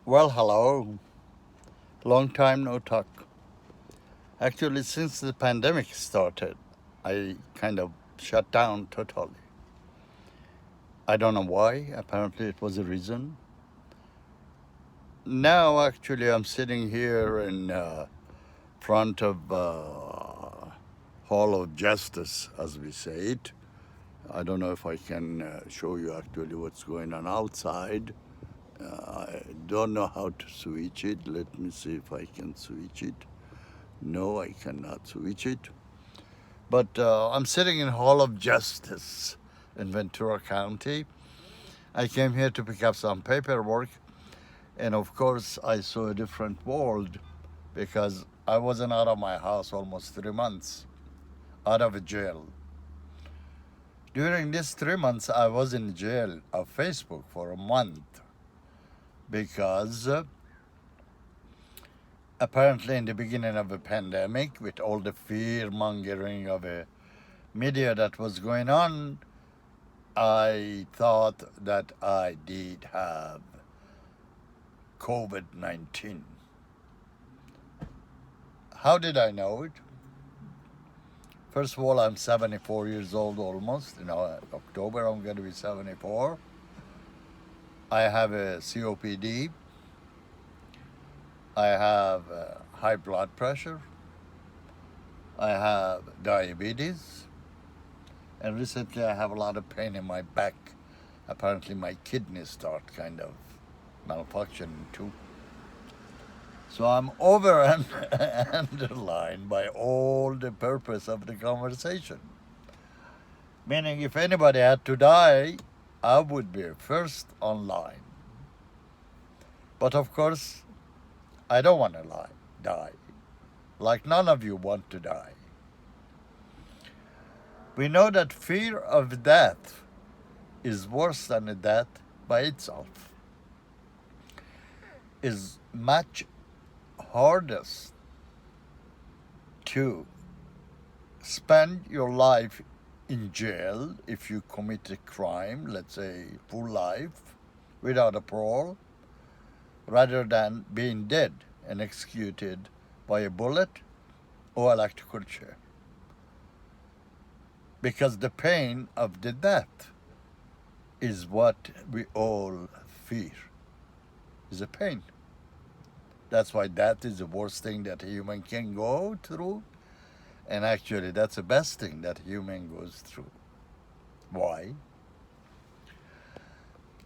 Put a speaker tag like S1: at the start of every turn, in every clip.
S1: Well, hello. Long time no talk. Actually, since the pandemic started, I kind of shut down totally. I don't know why. Apparently, it was a reason. Now, actually, I'm sitting here in front of Hall of Justice, as we say it. I don't know if I can show you actually what's going on outside. I don't know how to switch it. Let me see if I can switch it. No, I cannot switch it. But I'm sitting in Hall of Justice in Ventura County. I came here to pick up some paperwork, and of course, I saw a different world because I wasn't out of my house almost 3 months, out of jail. During these 3 months, I was in jail of Facebook for a month because apparently, in the beginning of the pandemic, with all the fear mongering of a media that was going on, I thought that I did have COVID 19. How did I know it? First of all, I'm 74 years old almost. October I'm going to be 74. I have a COPD. I have high blood pressure. I have diabetes. And recently I have a lot of pain in my back. Apparently my kidneys start kind of malfunctioning too. So I'm over and underlined by all the purpose of the conversation. Meaning, if anybody had to die, I would be first online. But of course, I don't want to die. Like none of you want to die. We know that fear of death is worse than a death by itself. Is much hardest to spend your life in jail if you commit a crime, let's say full life, without a parole, rather than being dead and executed by a bullet or electrical chair. Because the pain of the death is what we all fear, is a pain. That's why death is the worst thing that a human can go through. And actually, that's the best thing that a human goes through. Why?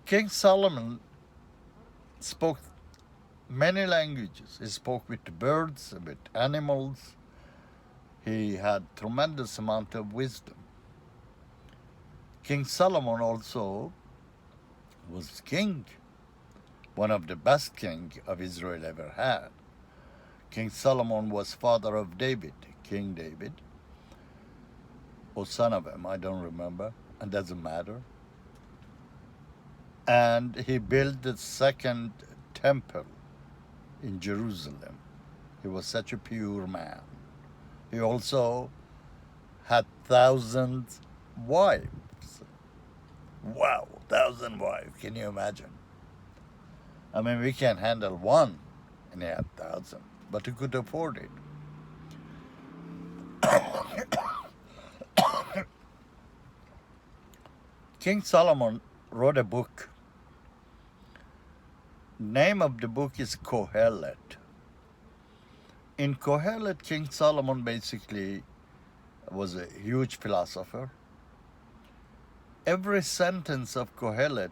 S1: King Solomon spoke many languages. He spoke with birds, with animals. He had tremendous amount of wisdom. King Solomon also was king, one of the best king of Israel ever had. King Solomon was father of David, King David, or son of him, I don't remember, and doesn't matter. And he built the second temple in Jerusalem. He was such a pure man. He also had 1,000 wives. Wow, 1,000 wives. Can you imagine? I mean, we can handle one, and he had 1,000, but he could afford it. King Solomon wrote a book. Name of the book is Kohelet. In Kohelet, King Solomon basically was a huge philosopher. Every sentence of Kohelet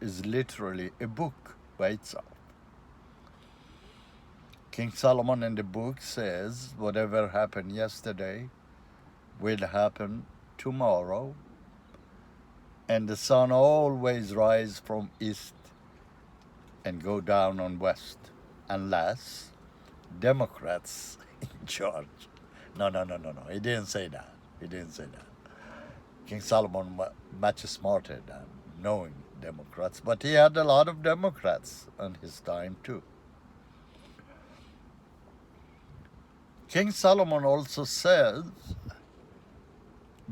S1: is literally a book by itself. King Solomon in the book says, whatever happened yesterday will happen tomorrow, and the sun always rise from east and go down on west, unless Democrats in charge. No. He didn't say that. He didn't say that. King Solomon much smarter than knowing Democrats, but he had a lot of Democrats in his time too. King Solomon also says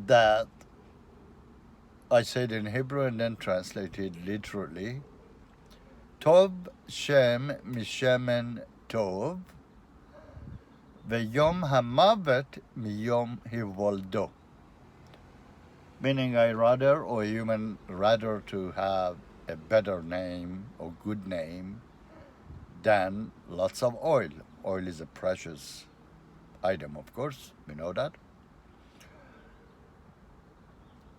S1: that, I said in Hebrew and then translated literally, Tov Shem Mishemen Tov, Veyom Hamavet Miyom Hivoldo. Meaning I rather, or human rather to have a better name or good name than lots of oil. Oil is a precious item, of course, we know that.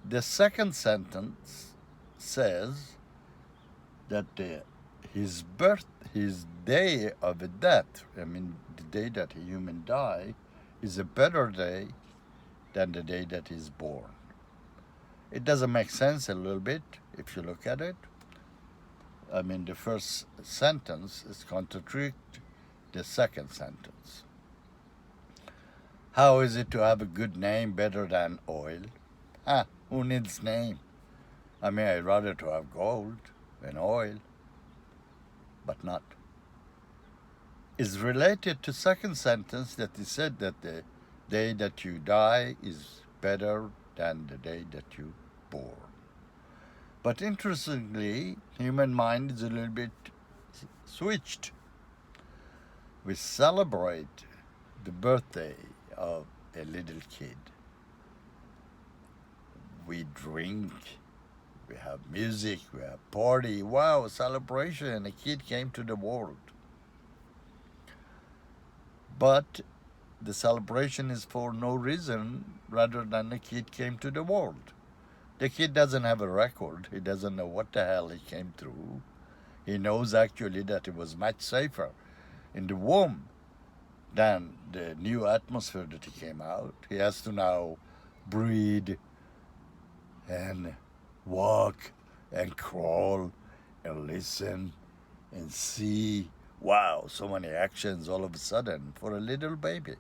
S1: The second sentence says that his day of death, I mean the day that a human die, is a better day than the day that he's born. It doesn't make sense a little bit if you look at it. I mean, the first sentence is contradict the second sentence. How is it to have a good name better than oil? Who needs name? I mean, I'd rather to have gold than oil, but not. It's related to second sentence that he said that the day that you die is better than the day that you born. But interestingly, human mind is a little bit switched. We celebrate the birthday of a little kid. We drink, we have music, we have party. Wow, celebration, a kid came to the world. But the celebration is for no reason rather than the kid came to the world. The kid doesn't have a record. He doesn't know what the hell he came through. He knows actually that it was much safer in the womb than the new atmosphere that he came out. He has to now breathe and walk and crawl and listen and see. Wow, so many actions all of a sudden for a little baby.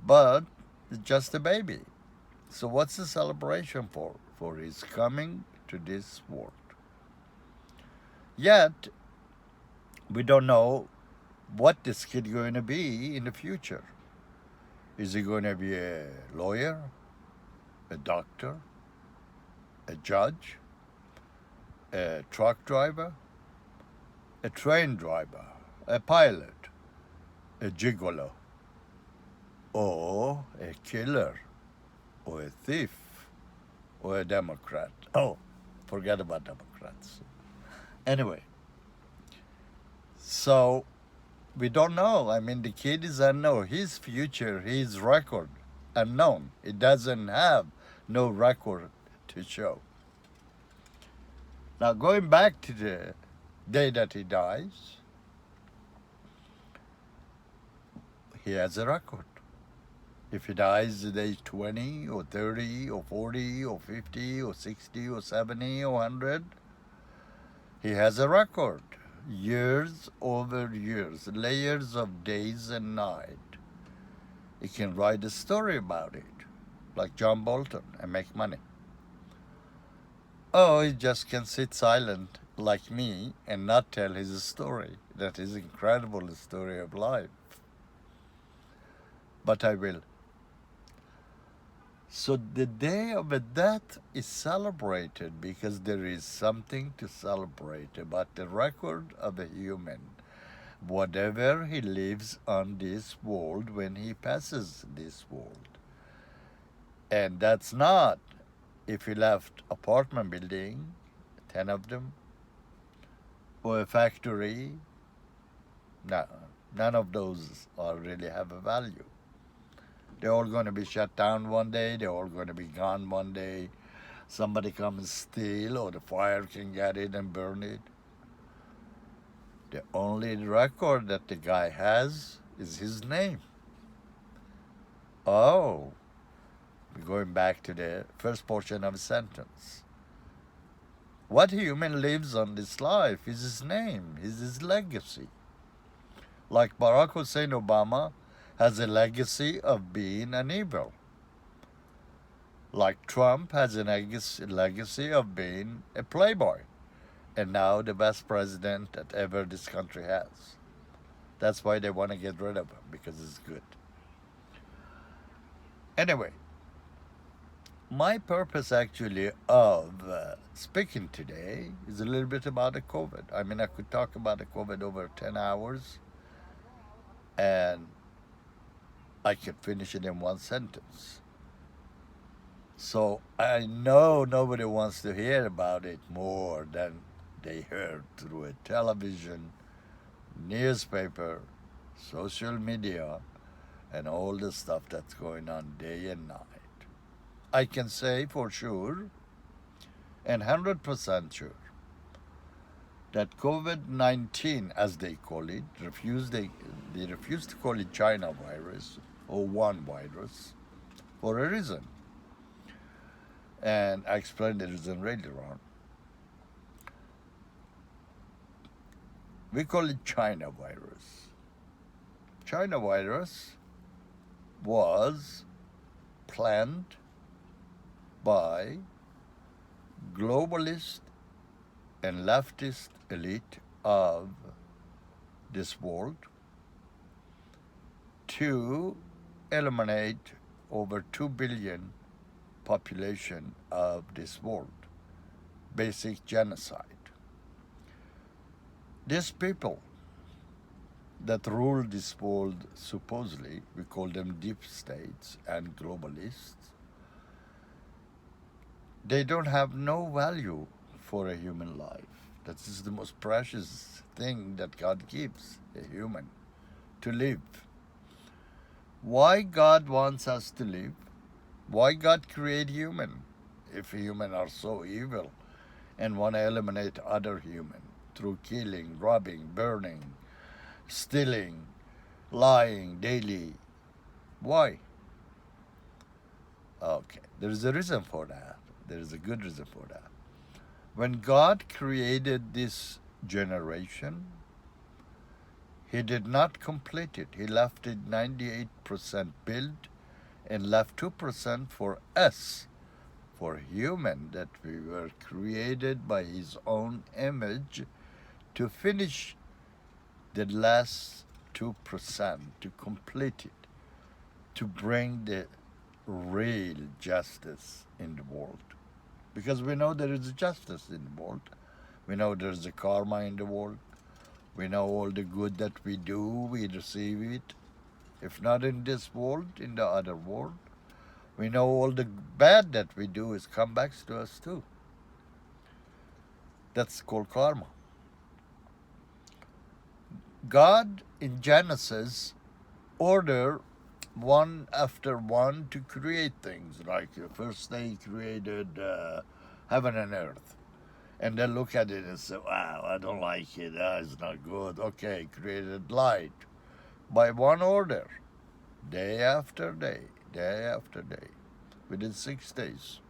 S1: But it's just a baby. So what's the celebration for? For his coming to this world. Yet, we don't know what this kid is going to be in the future. Is he going to be a lawyer, a doctor, a judge, a truck driver, a train driver, a pilot, a gigolo, or a killer, or a thief, or a Democrat? Oh, forget about Democrats. Anyway, so we don't know. I mean, the kid is unknown. His future, his record, unknown. He doesn't have no record to show. Now, going back to the day that he dies, he has a record. If he dies at age 20 or 30 or 40 or 50 or 60 or 70 or 100, he has a record. Years over years, layers of days and night. He can write a story about it, like John Bolton, and make money. Oh, he just can sit silent like me and not tell his story. That is incredible story of life. But I will. So the day of a death is celebrated because there is something to celebrate about the record of a human. Whatever he lives on this world when he passes this world. And that's not if he left apartment building, 10 of them, or a factory. No, none of those really have a value. They're all going to be shut down one day. They're all going to be gone one day. Somebody comes and steal, or the fire can get it and burn it. The only record that the guy has is his name. Oh, we're going back to the first portion of the sentence. What human lives on this life is his name, is his legacy. Like Barack Hussein Obama has a legacy of being an evil. Like Trump has a legacy of being a playboy. And now the best president that ever this country has. That's why they want to get rid of him, because it's good. Anyway, my purpose actually of speaking today is a little bit about the COVID. I mean, I could talk about the COVID over 10 hours and I could finish it in one sentence. So I know nobody wants to hear about it more than they heard through a television, newspaper, social media, and all the stuff that's going on day and night. I can say for sure and 100% sure that COVID-19, as they call it, they refuse to call it China virus or one virus for a reason. And I explained the reason later on. We call it China virus. China virus was planned by globalist and leftist elite of this world to eliminate over 2 billion population of this world. Basic genocide. These people that rule this world, supposedly, we call them deep states and globalists, they don't have no value for a human life. That is the most precious thing that God gives a human, to live. Why God wants us to live? Why God create human if human are so evil and want to eliminate other human through killing, robbing, burning, stealing, lying daily? Why? Okay, there is a reason for that. There is a good reason for that. When God created this generation, He did not complete it. He left it 98% built and left 2% for us, for human, that we were created by His own image, to finish the last 2%, to complete it, to bring the real justice in the world. Because we know there is justice in the world. We know there's a karma in the world. We know all the good that we do, we receive it. If not in this world, in the other world. We know all the bad that we do is come back to us too. That's called karma. God in Genesis order one after one to create things. Like first they created heaven and earth. And then look at it and say, wow, I don't like it. It's not good. Okay, created light. By one order. Day after day. Day after day. Within 6 days.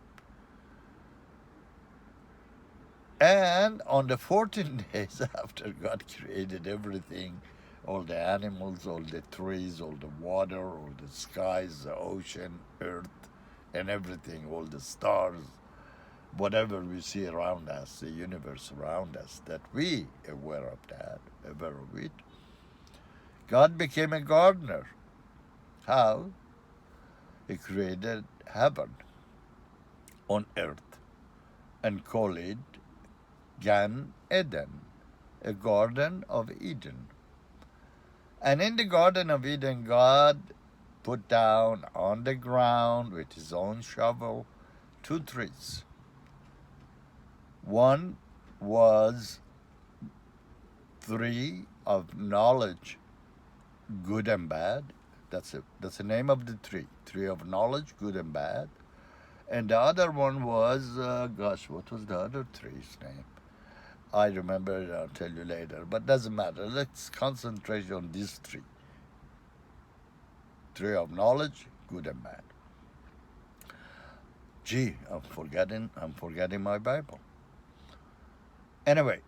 S1: And on the 14 days after God created everything, all the animals, all the trees, all the water, all the skies, the ocean, earth, and everything, all the stars, whatever we see around us, the universe around us, that we are aware of that, aware of it. God became a gardener. How? He created heaven on earth and called it Gan Eden, a garden of Eden. And in the Garden of Eden, God put down on the ground with His own shovel 2 trees. One was tree of knowledge, good and bad. That's the name of the tree. Tree of knowledge, good and bad. And the other one was, what was the other tree's name? I remember it, I'll tell you later, but doesn't matter. Let's concentrate on this tree. Tree of knowledge, good and bad. Gee, I'm forgetting my Bible. Anyway,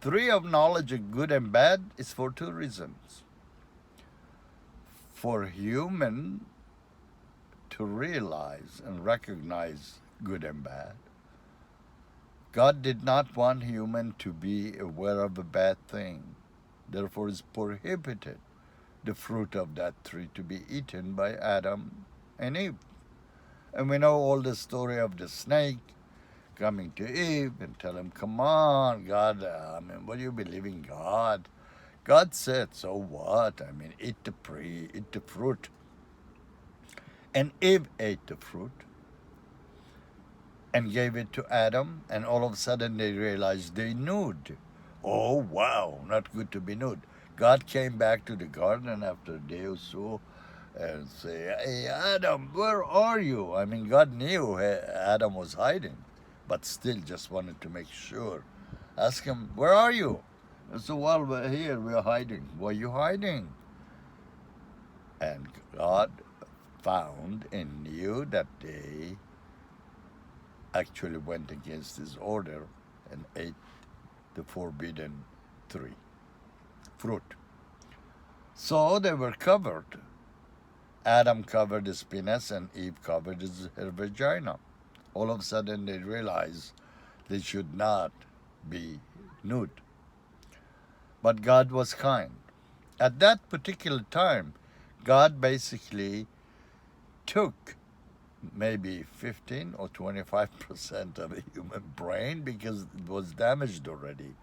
S1: tree of knowledge of good and bad is for 2 reasons. For human to realize and recognize good and bad. God did not want human to be aware of a bad thing. Therefore, it's prohibited the fruit of that tree to be eaten by Adam and Eve. And we know all the story of the snake coming to Eve and tell him, come on, God, what do you believe in God? God said, so what? Eat the fruit. And Eve ate the fruit and gave it to Adam, and all of a sudden they realized they nude. Oh, wow, not good to be nude. God came back to the garden after a day or so and say, hey, Adam, where are you? God knew Adam was hiding, but still just wanted to make sure. Ask him, where are you? And so, well, we're here, we're hiding. Why are you hiding? And God found and knew that they actually went against his order and ate the forbidden fruit. So they were covered. Adam covered his penis and Eve covered her vagina. All of a sudden they realized they should not be nude. But God was kind. At that particular time, God basically took maybe 15 or 25% of the human brain because it was damaged already.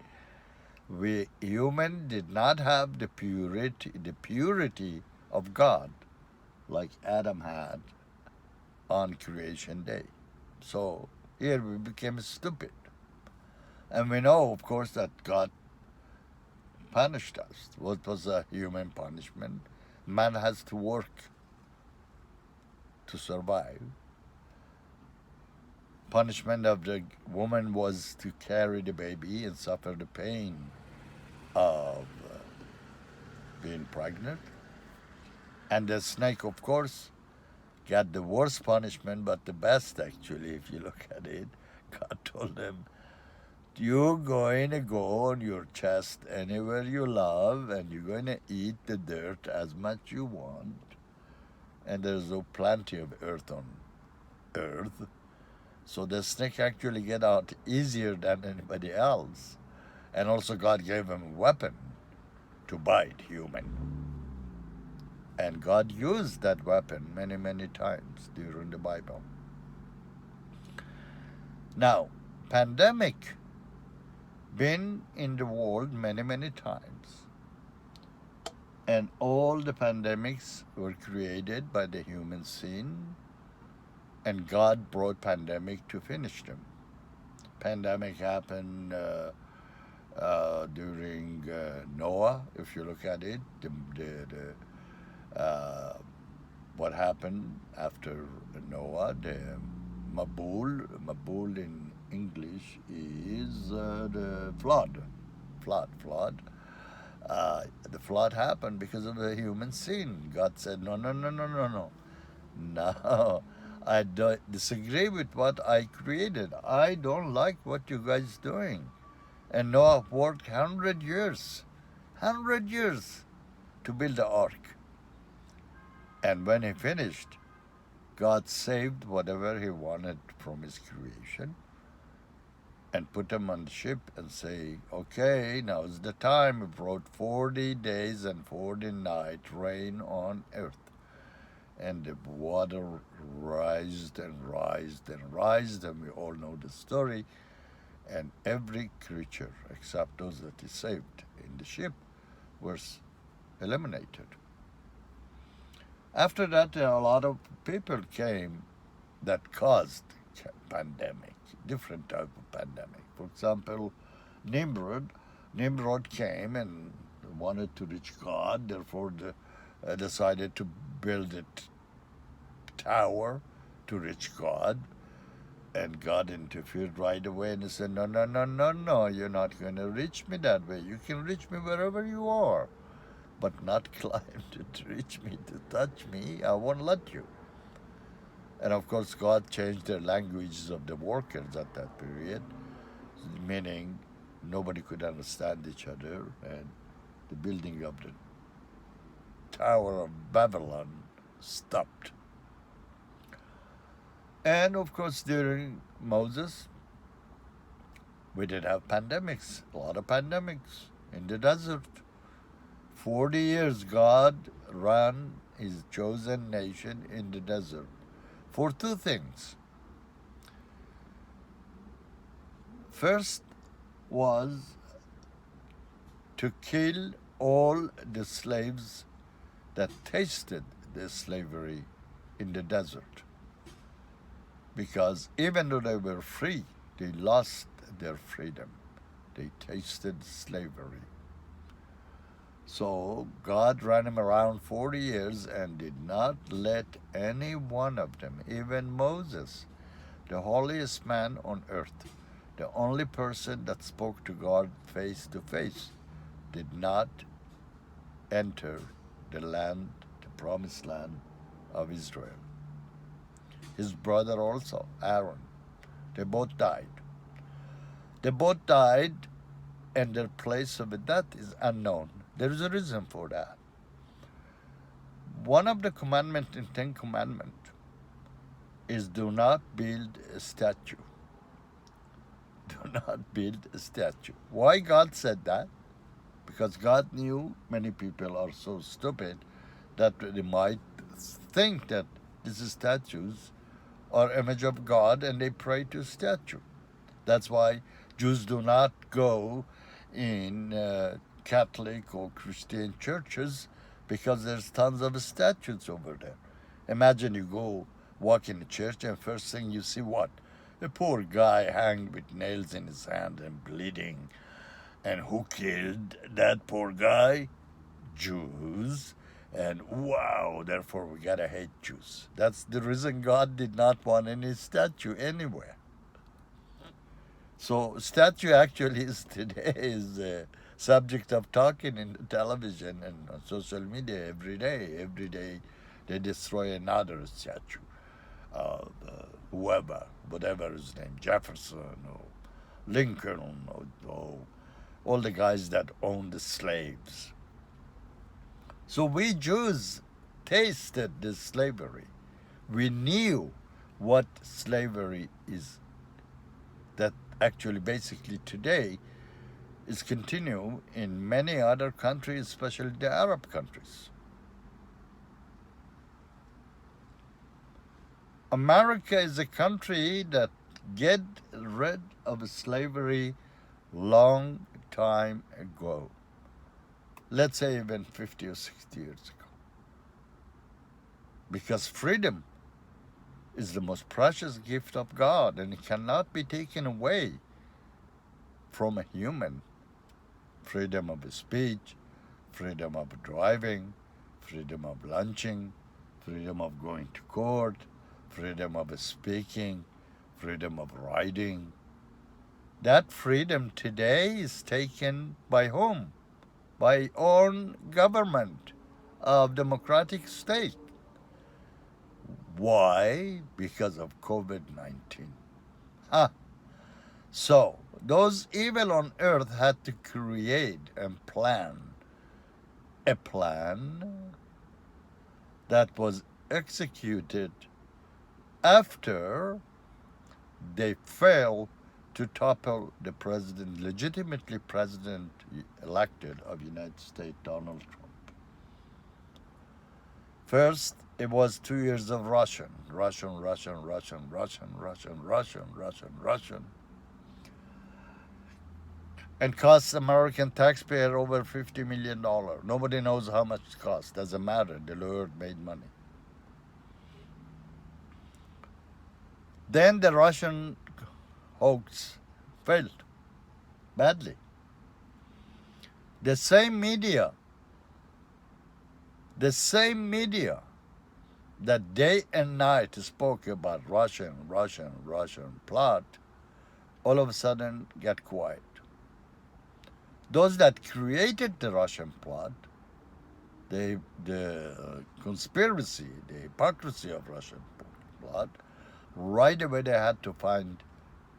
S1: We human did not have the purity of God like Adam had on creation day. So here we became stupid. And we know, of course, that God punished us. What was a human punishment? Man has to work to survive. Punishment of the woman was to carry the baby and suffer the pain of being pregnant. And the snake, of course, got the worst punishment, but the best actually, if you look at it. God told him, you're going to go on your chest anywhere you love, and you're going to eat the dirt as much you want. And there's plenty of earth on earth. So the snake actually get out easier than anybody else. And also God gave him a weapon to bite human. And God used that weapon many, many times during the Bible. Now, pandemic been in the world many, many times. And all the pandemics were created by the human sin, and God brought pandemic to finish them. Pandemic happened during Noah, if you look at it. What happened after Noah? The Mabul in English is the flood. The flood happened because of the human sin. God said, no. No, I disagree with what I created. I don't like what you guys doing. And Noah worked 100 years to build the ark. And when he finished, God saved whatever he wanted from his creation and put them on the ship and say, okay, now is the time. It brought 40 days and 40 nights rain on earth. And the water rised and rised and rised, and we all know the story. And every creature, except those that he saved in the ship, was eliminated. After that, a lot of people came that caused pandemic, different type of pandemic. For example, Nimrod came and wanted to reach God, therefore decided to build a tower to reach God. And God interfered right away and he said, no, you're not going to reach me that way. You can reach me wherever you are, but not climb to reach me, to touch me. I won't let you. And of course, God changed the languages of the workers at that period, meaning nobody could understand each other, and the building of the Tower of Babylon stopped. And of course, during Moses, we did have pandemics, a lot of pandemics in the desert. 40 years God ran his chosen nation in the desert for two things. First was to kill all the slaves that tasted the slavery in the desert. Because even though they were free, they lost their freedom. They tasted slavery. So God ran him around 40 years and did not let any one of them, even Moses, the holiest man on earth, the only person that spoke to God face to face, did not enter the land, the promised land of Israel. His brother also, Aaron, they both died. They both died, and their place of death is unknown. There is a reason for that. One of the commandments in Ten Commandments is do not build a statue. Do not build a statue. Why God said that? Because God knew many people are so stupid that they might think that these statues are image of God and they pray to statue. That's why Jews do not go in Catholic or Christian churches, because there's tons of statues over there. Imagine you go walk in the church and first thing you see what? A poor guy hanged with nails in his hand and bleeding. And who killed that poor guy? Jews. And wow, therefore we gotta hate Jews. That's the reason God did not want any statue anywhere. So statue actually is today is a subject of talking in the television and on social media every day. Every day they destroy another statue of whoever, whatever his name, Jefferson or Lincoln or all the guys that owned the slaves. So we Jews tasted this slavery. We knew what slavery is. That actually basically today is continue in many other countries, especially the Arab countries. America is a country that get rid of slavery long time ago. Let's say even 50 or 60 years ago. Because freedom is the most precious gift of God, and it cannot be taken away from a human. Freedom of speech, freedom of driving, freedom of lunching, freedom of going to court, freedom of speaking, freedom of riding. That freedom today is taken by whom? By own government of democratic state. Why? Because of COVID-19. So, those evil on earth had to create and plan a plan that was executed after they failed to topple the president, legitimately president elected of the United States, Donald Trump. First, it was 2 years of Russian, and cost American taxpayer over $50 million. Nobody knows how much it cost. Doesn't matter. The lawyer made money. Then the Russian hoax failed badly. The same media that day and night spoke about Russian plot, all of a sudden got quiet. Those that created the Russian plot, the conspiracy, the hypocrisy of Russian plot, right away they had to find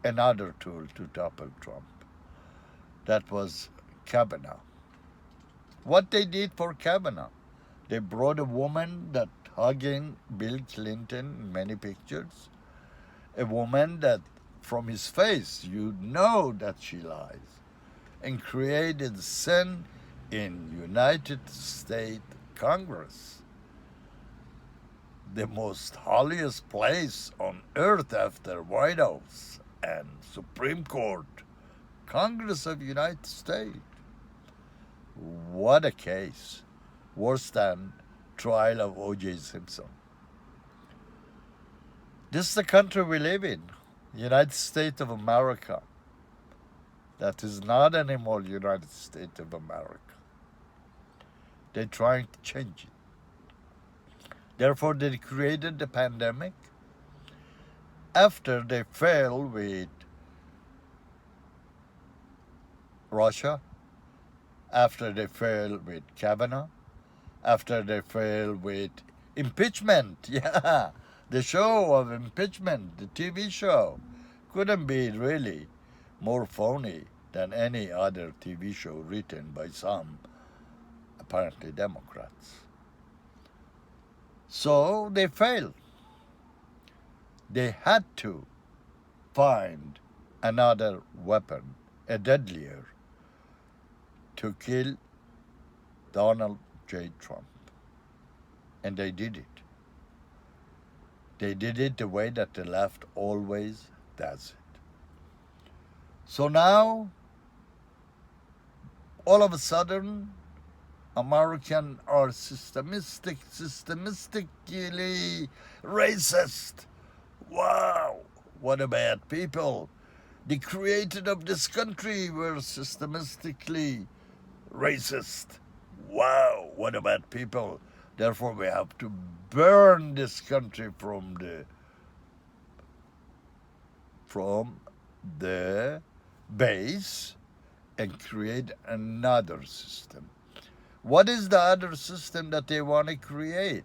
S1: another tool to topple Trump. That was Kavanaugh. What they did for Kavanaugh, they brought a woman that hugging Bill Clinton in many pictures, a woman that from his face you know that she lies, and created sin in United States Congress. the most holiest place on earth after White House and Supreme Court, Congress of United States. What a case. Worse than trial of O.J. Simpson. This is the country we live in, United States of America. That is not anymore United States of America. They're trying to change it. Therefore, they created the pandemic after they failed with Russia, after they failed with Kavanaugh, after they failed with impeachment. Yeah, the show of impeachment, the TV show, couldn't be really more phony than any other TV show written by some, apparently Democrats. So they failed. They had to find another weapon, a deadlier, to kill Donald J. Trump. And they did it. They did it the way that the left always does it. So now, all of a sudden, Americans are systematically racist. Wow, what a bad people. The creators of this country were systematically racist. Wow, what a bad people. Therefore, we have to burn this country from the base and create another system. What is the other system that they want to create?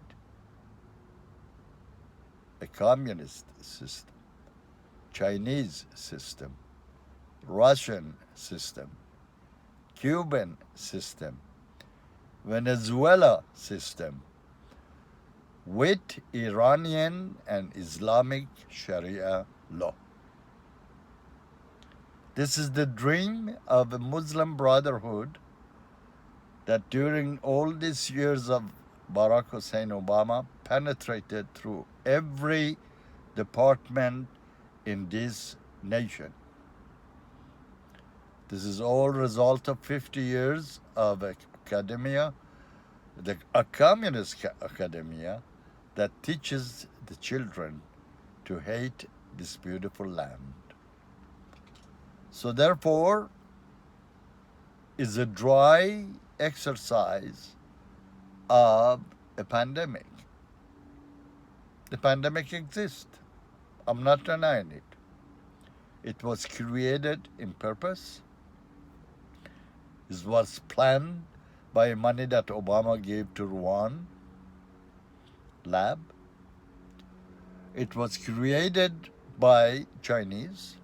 S1: A communist system, Chinese system, Russian system, Cuban system, Venezuela system, with Iranian and Islamic Sharia law. This is the dream of a Muslim Brotherhood that during all these years of Barack Hussein Obama penetrated through every department in this nation. This is all result of 50 years of academia, a communist academia that teaches the children to hate this beautiful land. So therefore, is a dry exercise of a pandemic. The pandemic exists. I'm not denying it. It was created in purpose. It was planned by money that Obama gave to Wuhan lab. It was created by Chinese,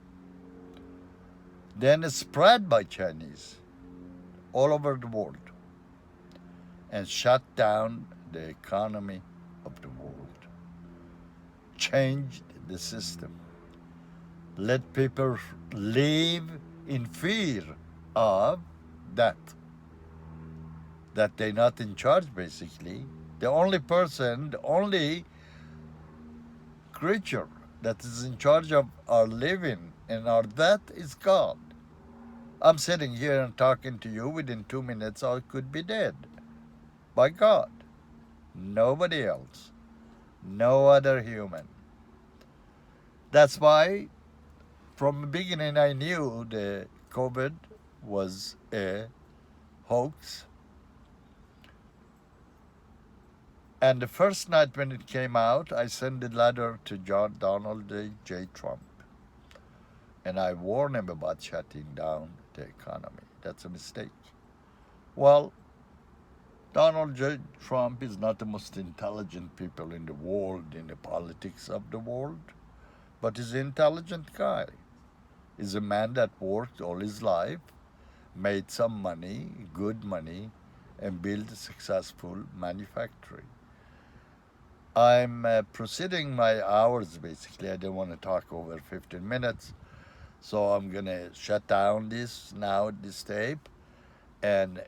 S1: then spread by Chinese all over the world and shut down the economy of the world. Changed the system. Let people live in fear of that they're not in charge, basically. The only person, the only creature that is in charge of our living and our death is God. I'm sitting here and talking to you. Within 2 minutes, I could be dead. By God. Nobody else. No other human. That's why, from the beginning, I knew the COVID was a hoax. And the first night when it came out, I sent a letter to Donald J. Trump. And I warned him about shutting down the economy. That's a mistake. Well, Donald J. Trump is not the most intelligent people in the world, in the politics of the world, but he's an intelligent guy. He's a man that worked all his life, made some money, good money, and built a successful manufacturing. I'm proceeding my hours, basically. I don't want to talk over 15 minutes. So I'm going to shut down this tape, and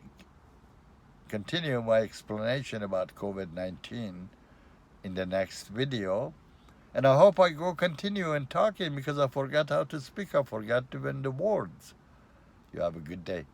S1: continue my explanation about COVID-19 in the next video. And I hope I go continue in talking because I forgot how to speak. I forgot even the words. You have a good day.